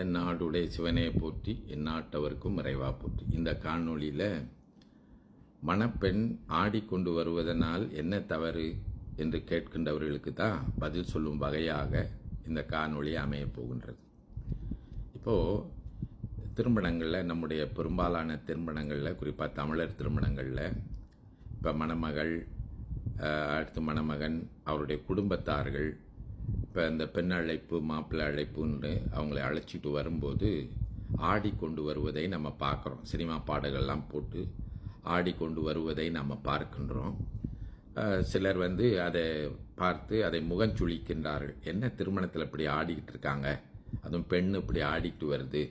தென்னாடுடைய சிவனே போற்றி எந்நாட்டவருக்கும் இறைவா போற்றி. இந்த காணொளியில் மணப்பெண் ஆடிக்கொண்டு வருவதனால் என்ன தவறு என்று கேட்கின்றவர்களுக்கு தான் பதில் சொல்லும் வகையாக இந்த காணொளி அமையப் போகின்றது. இப்போது திருமணங்களில், நம்முடைய பெரும்பாலான திருமணங்களில், குறிப்பாக தமிழர் திருமணங்களில் இப்போ மணமகள், அடுத்து மணமகன், அவருடைய குடும்பத்தார்கள், இப்போ இந்த பெண் அழைப்பு, மாப்பிள்ளை அழைப்புன்னு அவங்களை அழைச்சிட்டு வரும்போது ஆடிக்கொண்டு வருவதை நம்ம பார்க்குறோம். சினிமா பாடல்கள்லாம் போட்டு ஆடிக்கொண்டு வருவதை நம்ம பார்க்கின்றோம். சிலர் அதை பார்த்து அதை முகஞ்சுளிக்கின்றார்கள். என்ன திருமணத்தில் இப்படி ஆடிக்கிட்டு இருக்காங்க, அதுவும் பெண் இப்படி ஆடிக்கிட்டு வருது,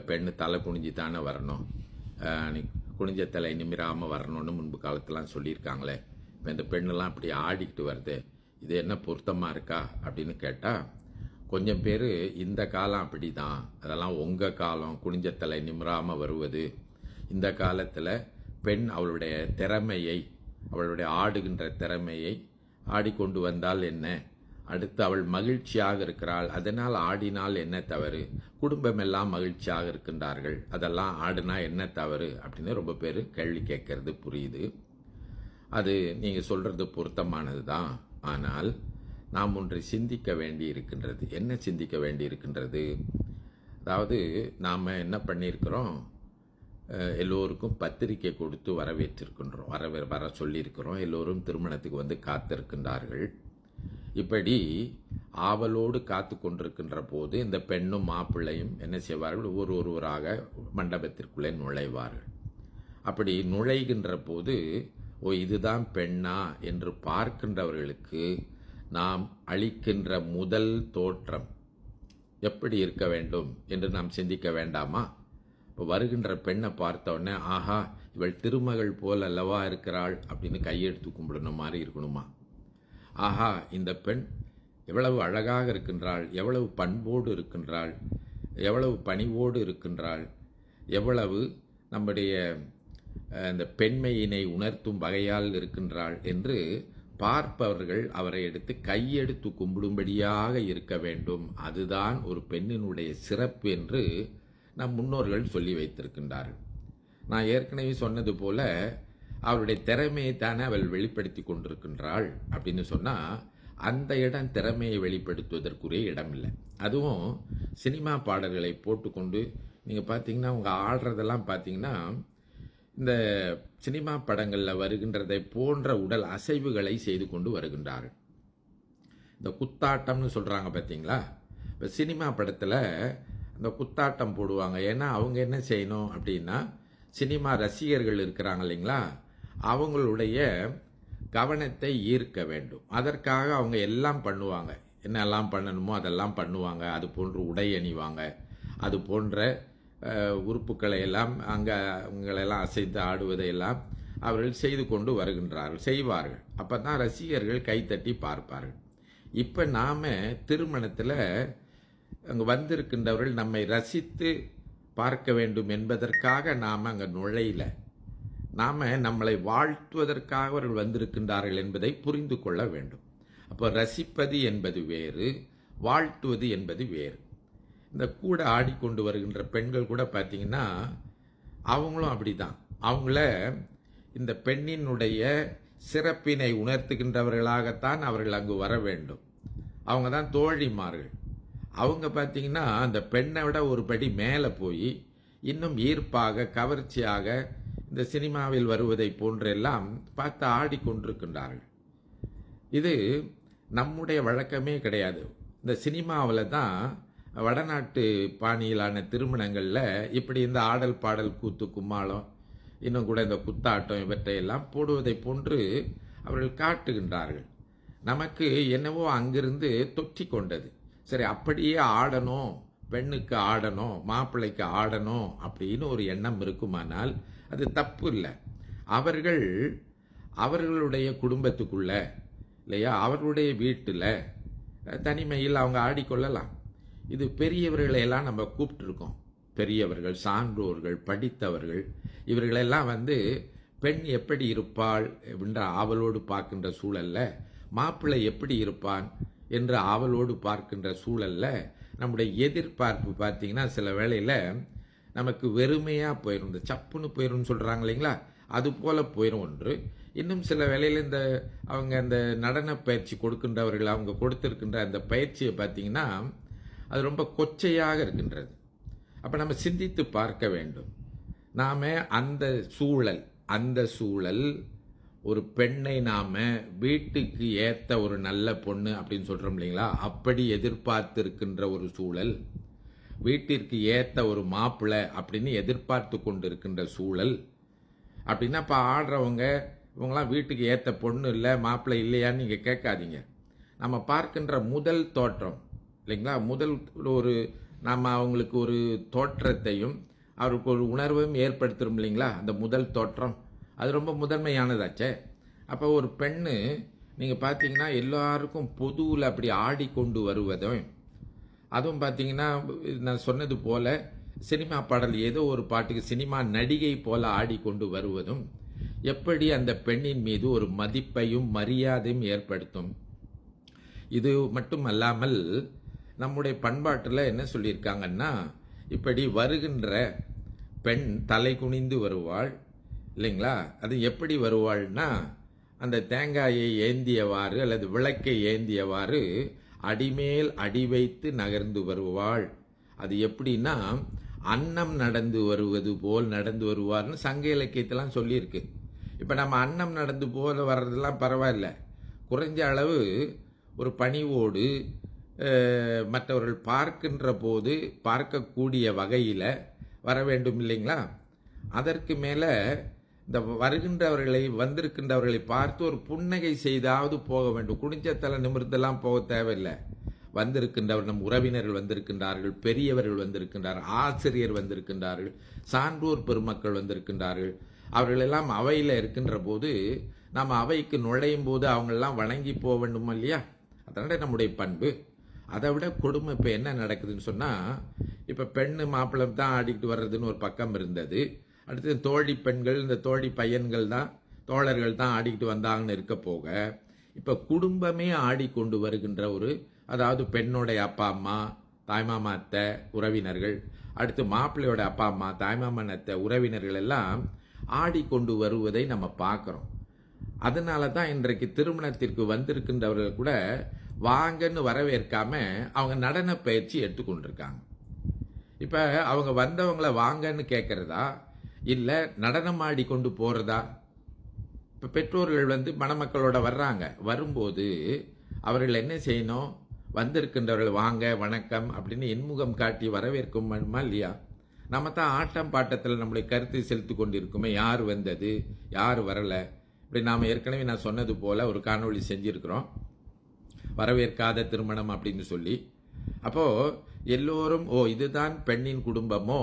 பெண்ணு தலை குனிஞ்சு தானே வரணும், குனிஞ்ச தலை நிமிராமல் வரணும்னு முன்பு காலத்திலாம் சொல்லியிருக்காங்களே, இப்போ இந்த பெண்ணெல்லாம் இப்படி ஆடிக்கிட்டு வருது, இது என்ன பொருத்தமாக இருக்கா அப்படின்னு கேட்டால், கொஞ்சம் பேர் இந்த காலம் அப்படி தான், அதெல்லாம் உங்கள் காலம், குனிஞ்ச தலை நிமிராமல் வருவது, இந்த காலத்தில் பெண் அவளுடைய திறமையை, அவளுடைய ஆடுகின்ற திறமையை ஆடிக்கொண்டு வந்தால் என்ன, அடுத்து அவள் மகிழ்ச்சியாக இருக்கிறாள், அதனால் ஆடினால் என்ன தவறு, குடும்பம் எல்லாம் மகிழ்ச்சியாக இருக்கின்றார்கள், அதெல்லாம் ஆடினா என்ன தவறு அப்படின்னு ரொம்ப பேர் கேள்வி கேட்கறது புரியுது. அது நீங்கள் சொல்கிறது பொருத்தமானது தான். ஆனால் நாம் ஒன்றை சிந்திக்க வேண்டி இருக்கின்றது. என்ன சிந்திக்க வேண்டி இருக்கின்றது? அதாவது நாம் என்ன பண்ணியிருக்கிறோம், எல்லோருக்கும் பத்திரிக்கை கொடுத்து வரவேற்றிருக்கின்றோம், வர சொல்லியிருக்கிறோம். எல்லோரும் திருமணத்துக்கு காத்திருக்கின்றார்கள். இப்படி ஆவலோடு காத்து கொண்டிருக்கின்ற போது இந்த பெண்ணும் மாப்பிள்ளையும் என்ன செய்வார்கள், ஒருவராக மண்டபத்திற்குள்ளே நுழைவார்கள். அப்படி நுழைகின்ற போது இதுதான் பெண்ணா என்று பார்க்கின்றவர்களுக்கு நாம் அளிக்கின்ற முதல் தோற்றம் எப்படி இருக்க வேண்டும் என்று நாம் சிந்திக்க வேண்டாமா? இப்போ வருகின்ற பெண்ணை பார்த்தோடனே, ஆஹா இவள் திருமகள் போல் அல்லவா இருக்கிறாள் அப்படின்னு கையெடுத்து கும்பிடணும் மாதிரி இருக்கணுமா? ஆஹா இந்த பெண் எவ்வளவு அழகாக இருக்கின்றாள், எவ்வளவு பண்போடு இருக்கின்றாள், எவ்வளவு பணிவோடு இருக்கின்றாள், எவ்வளவு நம்முடைய அந்த பெண்மையினை உணர்த்தும் வகையால் இருக்கின்றாள் என்று பார்ப்பவர்கள் அவரை எடுத்து கையெடுத்து கும்பிடும்படியாக இருக்க வேண்டும். அதுதான் ஒரு பெண்ணினுடைய சிறப்பு என்று நம் முன்னோர்கள் சொல்லி வைத்திருக்கின்றார்கள். நான் ஏற்கனவே சொன்னது போல அவருடைய திறமையை தானே அவள் வெளிப்படுத்தி கொண்டிருக்கின்றாள் அப்படின்னு சொன்னால், அந்த இடம் திறமையை வெளிப்படுத்துவதற்குரிய இடம் இல்லை. அதுவும் சினிமா பாடல்களை போட்டுக்கொண்டு நீங்கள் பார்த்தீங்கன்னா, அவங்க ஆடுறதெல்லாம் பார்த்தீங்கன்னா, இந்த சினிமா படங்களில் வருகின்றதை போன்ற உடல் அசைவுகளை செய்து கொண்டு வருகின்றார்கள். இந்த குத்தாட்டம்னு சொல்கிறாங்க பார்த்தீங்களா, இப்போ சினிமா படத்தில் அந்த குத்தாட்டம் போடுவாங்க. ஏன்னா அவங்க என்ன செய்யணும் அப்படின்னா, சினிமா ரசிகர்கள் இருக்கிறாங்க இல்லைங்களா, அவங்களுடைய கவனத்தை ஈர்க்க வேண்டும். அதற்காக அவங்க எல்லாம் பண்ணுவாங்க, என்னெல்லாம் பண்ணணுமோ அதெல்லாம் பண்ணுவாங்க. அது போன்று உடை அணிவாங்க, அது போன்ற உறுப்புக்களை எல்லாம் அவங்களெல்லாம் அசைத்து ஆடுவதையெல்லாம் அவர்கள் செய்து கொண்டு வருகின்றார்கள், செய்வார்கள். அப்போ தான் ரசிகர்கள் கைத்தட்டி பார்ப்பார்கள். இப்போ நாம் திருமணத்தில் அங்கே வந்திருக்கின்றவர்கள் நம்மை ரசித்து பார்க்க வேண்டும் என்பதற்காக நாம் அங்கே நுழையில, நாம் நம்மளை வாழ்த்துவதற்காக அவர்கள் வந்திருக்கின்றார்கள் என்பதை புரிந்து கொள்ள வேண்டும். அப்போ ரசிப்பது என்பது வேறு, வாழ்த்துவது என்பது வேறு. இந்த கூட ஆடிக்கொண்டு வருகின்ற பெண்கள் கூட பார்த்தீங்கன்னா, அவங்களும் அப்படி தான். அவங்கள இந்த பெண்ணினுடைய சிறப்பினை உணர்த்துகின்றவர்களாகத்தான் அவர்கள் அங்கு வர வேண்டும். அவங்க தான் தோழிமார்கள். அவங்க பார்த்தீங்கன்னா அந்த பெண்ணை விட ஒரு படி மேலே போய் இன்னும் ஈர்ப்பாக, கவர்ச்சியாக இந்த சினிமாவில் வருவதை போன்றெல்லாம் பார்த்து ஆடிக்கொண்டிருக்கின்றார்கள். இது நம்முடைய வழக்கமே கிடையாது. இந்த சினிமாவில் தான், வடநாட்டு பாணியிலான திருமணங்களில் இப்படி இந்த ஆடல் பாடல் கூத்து கும்மாளம், இன்னும் கூட இந்த குத்தாட்டம் இவற்றையெல்லாம் போடுவதை போன்று அவர்கள் காட்டுகின்றார்கள். நமக்கு என்னவோ அங்கிருந்து தொற்றி கொண்டது. சரி, அப்படியே ஆடணும், பெண்ணுக்கு ஆடணும், மாப்பிள்ளைக்கு ஆடணும் அப்படின்னு ஒரு எண்ணம் இருக்குமானால் அது தப்பு இல்லை. அவர்கள் அவர்களுடைய குடும்பத்துக்குள்ள இல்லையா, அவர்களுடைய வீட்டில் தனிமையில் அவங்க ஆடிக்கொள்ளலாம். இது பெரியவர்களையெல்லாம் நம்ம கூப்பிட்டுருக்கோம். பெரியவர்கள், சான்றோர்கள், படித்தவர்கள், இவர்களெல்லாம் பெண் எப்படி இருப்பாள் என்ற ஆவலோடு பார்க்கின்ற சூழல்ல, மாப்பிள்ளை எப்படி இருப்பான் என்று ஆவலோடு பார்க்கின்ற சூழல்ல நம்முடைய எதிர்பார்ப்பு பார்த்தீங்கன்னா சில வேளையில் நமக்கு வெறுமையாக போயிடும், இந்த சப்புன்னு போயிடும்னு சொல்கிறாங்க இல்லைங்களா, அது போல் போயிடும் ஒன்று. இன்னும் சில வேளையில் அவங்க அந்த நடன பயிற்சி கொடுக்கின்றவர்கள் அவங்க கொடுத்திருக்கின்ற அந்த பயிற்சியை பார்த்தீங்கன்னா அது ரொம்ப கொச்சையாக இருக்கின்றது. அப்போ நம்ம சிந்தித்து பார்க்க வேண்டும். நாம் அந்த சூழல் ஒரு பெண்ணை நாம் வீட்டுக்கு ஏற்ற ஒரு நல்ல பொண்ணு அப்படின்னு சொல்கிறோம் இல்லைங்களா, அப்படி எதிர்பார்த்திருக்கின்ற ஒரு சூழல், வீட்டிற்கு ஏற்ற ஒரு மாப்பிள்ளை அப்படின்னு எதிர்பார்த்து கொண்டு இருக்கின்ற சூழல் அப்படின்னா, இப்போ ஆடுறவங்க இவங்களாம் வீட்டுக்கு ஏற்ற பொண்ணு இல்லை மாப்பிள்ளை இல்லையான்னு நீங்கள் கேட்காதீங்க. நம்ம பார்க்கின்ற முதல் தோற்றம் இல்லைங்களா, நம்ம அவங்களுக்கு ஒரு தோற்றத்தையும் அவருக்கு ஒரு உணர்வையும் ஏற்படுத்துகிறோம் இல்லைங்களா, அந்த முதல் தோற்றம் அது ரொம்ப முதன்மையானதாச்சே. அப்போ ஒரு பெண்ணு நீங்கள் பார்த்தீங்கன்னா எல்லாருக்கும் பொதுவில் அப்படி ஆடிக்கொண்டு வருவதும், அதுவும் பார்த்தீங்கன்னா நான் சொன்னது போல் சினிமா பாடல் ஏதோ ஒரு பாட்டுக்கு சினிமா நடிகை போல ஆடிக்கொண்டு வருவதும் எப்படி அந்த பெண்ணின் மீது ஒரு மதிப்பையும் மரியாதையும் ஏற்படுத்தும். இது மட்டும் அல்லாமல் நம்முடைய பண்பாட்டில் என்ன சொல்லியிருக்காங்கன்னா, இப்படி வருகின்ற பெண் தலை குனிந்து வருவாள் இல்லைங்களா, அது எப்படி வருவாள்னா அந்த தேங்காயை ஏந்தியவாறு அல்லது விளக்கை ஏந்தியவாறு அடிமேல் அடி வைத்து நகர்ந்து வருவாள். அது எப்படின்னா அன்னம் நடந்து வருவது போல் நடந்து வருவார்னு சங்க இலக்கியத்தெல்லாம் சொல்லியிருக்கு. இப்போ நம்ம அன்னம் நடந்து போல வர்றதெல்லாம் பரவாயில்ல, குறைஞ்ச அளவு ஒரு பணிவோடு மற்றவர்கள் பார்க்கின்ற போது பார்க்கக்கூடிய வகையில் வர வேண்டும் இல்லைங்களா. அதற்கு மேலே இந்த வந்திருக்கின்றவர்களை பார்த்து ஒரு புன்னகை செய்தாவது போக வேண்டும். குடிஞ்சத்தலை நிமிர்ந்தெல்லாம் போக தேவையில்லை. வந்திருக்கின்றவர் நம் உறவினர்கள் வந்திருக்கின்றார்கள், பெரியவர்கள் வந்திருக்கின்றார்கள், ஆசிரியர் வந்திருக்கின்றார்கள், சான்றோர் பெருமக்கள் வந்திருக்கின்றார்கள். அவர்களெல்லாம் அவையில் இருக்கின்ற போது நம்ம அவைக்கு நுழையும் போது அவங்களெல்லாம் வணங்கி போக வேண்டும் இல்லையா. அதனால நம்முடைய பண்பு. அதை விட கொடுமை இப்போ என்ன நடக்குதுன்னு சொன்னால், இப்போ பெண்ணு மாப்பிள்ளை தான் ஆடிக்கிட்டு வர்றதுன்னு ஒரு பக்கம் இருந்தது. அடுத்து தோழி பெண்கள் இந்த தோழி பையன்கள் தான் தோழர்கள் தான் ஆடிக்கிட்டு வந்தாங்கன்னு இருக்க போக, இப்போ குடும்பமே ஆடிக்கொண்டு வருகின்ற அதாவது பெண்ணோடைய அப்பா அம்மா தாய்மாமா அத்தை உறவினர்கள், அடுத்து மாப்பிள்ளையோட அப்பா அம்மா தாய்மாமன் அத்தை உறவினர்கள் எல்லாம் ஆடிக்கொண்டு வருவதை நம்ம பார்க்குறோம். அதனால தான் இன்றைக்கு திருமணத்திற்கு வந்திருக்கின்றவர்கள் கூட வாங்கன்னு வரவேற்காம அவங்க நடன பயிற்சி எடுத்துக்கொண்டிருக்காங்க. இப்போ அவங்க வந்தவங்களை வாங்கன்னு கேட்கறதா இல்லை நடனம் ஆடி கொண்டு போகிறதா? இப்போ பெற்றோர்கள் மணமக்களோட வர்றாங்க, வரும்போது அவர்கள் என்ன செய்யணும், வந்திருக்கின்றவர்கள் வாங்க வணக்கம் அப்படின்னு இன்முகம் காட்டி வரவேற்கும் இல்லையா. நம்ம தான் ஆட்டம் பாட்டத்தில் நம்முடைய கருத்தை செலுத்தி கொண்டிருக்குமே, யார் வந்தது யார் வரலை. இப்படி நாம் ஏற்கனவே நான் சொன்னது போல் ஒரு காணொளி செஞ்சுருக்கிறோம், வரவேற்காத திருமணம் அப்படின்னு சொல்லி. அப்போது எல்லோரும் இதுதான் பெண்ணின் குடும்பமோ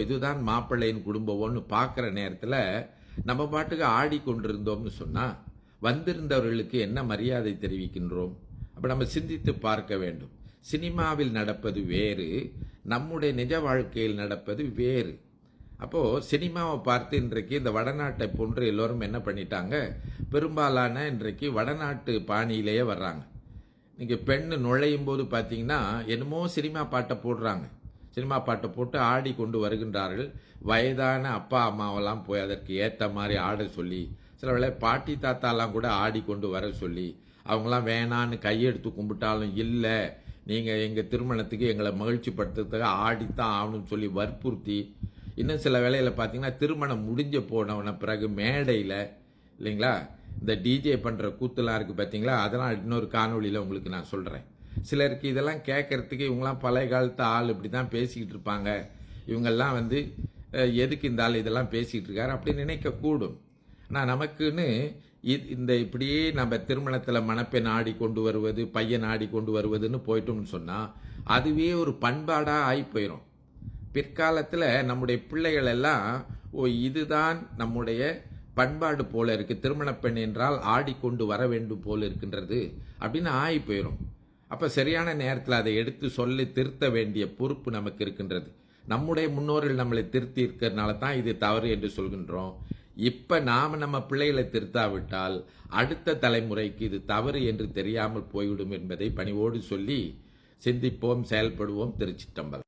இதுதான் மாப்பிள்ளையின் குடும்பமோன்னு பார்க்குற நேரத்தில் நம்ம பாட்டுக்கு ஆடிக்கொண்டிருந்தோம்னு சொன்னால் வந்திருந்தவர்களுக்கு என்ன மரியாதை தெரிவிக்கின்றோம்? அப்போ நம்ம சிந்தித்து பார்க்க வேண்டும். சினிமாவில் நடப்பது வேறு, நம்முடைய நிஜ வாழ்க்கையில் நடப்பது வேறு. அப்போது சினிமாவை பார்த்து இன்றைக்கு இந்த வடநாட்டை போன்று எல்லோரும் என்ன பண்ணிட்டாங்க, பெரும்பாலான இன்றைக்கு வடநாட்டு பாணியிலேயே வர்றாங்க. நீங்கள் பெண்ணு நுழையும் போது பார்த்தீங்கன்னா என்னமோ சினிமா பாட்டை போடுறாங்க, சினிமா பாட்டை போட்டு ஆடி கொண்டு வருகின்றார்கள். வயதான அப்பா அம்மாவெல்லாம் போய் அதற்கு ஏற்ற மாதிரி ஆட சொல்லி, சில வேளை பாட்டி தாத்தாலாம் கூட ஆடி கொண்டு வர சொல்லி, அவங்களாம் வேணான்னு கையெடுத்து கும்பிட்டாலும் இல்லை நீங்கள் எங்கள் திருமணத்துக்கு எங்களை மகிழ்ச்சிப்படுத்துறதுக்காக ஆடித்தான் ஆகணும்னு சொல்லி வற்புறுத்தி, இன்னும் சில வேளையில் பார்த்தீங்கன்னா திருமணம் முடிஞ்ச போனவன பிறகு மேடையில் இல்லைங்களா இந்த டிஜே பண்ணுற கூத்துலாம் இருக்குது பார்த்தீங்களா, அதெல்லாம் இன்னொரு காணொலியில் உங்களுக்கு நான் சொல்கிறேன். சிலருக்கு இதெல்லாம் கேட்கறதுக்கு இவங்களாம் பழைய காலத்து ஆள் இப்படி தான் பேசிக்கிட்டு இருப்பாங்க, இவங்கெல்லாம் எதுக்கு இந்த ஆள் இதெல்லாம் பேசிகிட்டு இருக்காரு அப்படின்னு நினைக்கக்கூடும். ஆனால் நமக்குன்னு இப்படியே நம்ம திருமணத்தில் மணப்பெண் ஆடி கொண்டு வருவது பையன் ஆடி கொண்டு வருவதுன்னு போயிட்டோம்னு சொன்னால் அதுவே ஒரு பண்பாடாக ஆகி போயிடும். பிற்காலத்தில் நம்முடைய பிள்ளைகள் எல்லாம் இதுதான் நம்முடைய பண்பாடு போல இருக்குது, திருமண பெண் என்றால் ஆடிக்கொண்டு வர வேண்டும் போல இருக்கின்றது அப்படின்னு ஆகி போயிடும். அப்போ சரியான நேரத்தில் அதை எடுத்து சொல்லி திருத்த வேண்டிய பொறுப்பு நமக்கு இருக்கின்றது. நம்முடைய முன்னோர்கள் நம்மளை திருத்தி இருக்கிறதுனால தான் இது தவறு என்று சொல்கின்றோம். இப்போ நாம் நம்ம பிள்ளைகளை திருத்தாவிட்டால் அடுத்த தலைமுறைக்கு இது தவறு என்று தெரியாமல் போய்விடும் என்பதை பணிவோடு சொல்லி சிந்திப்போம், செயல்படுவோம். திருச்சிற்றம்பலம்.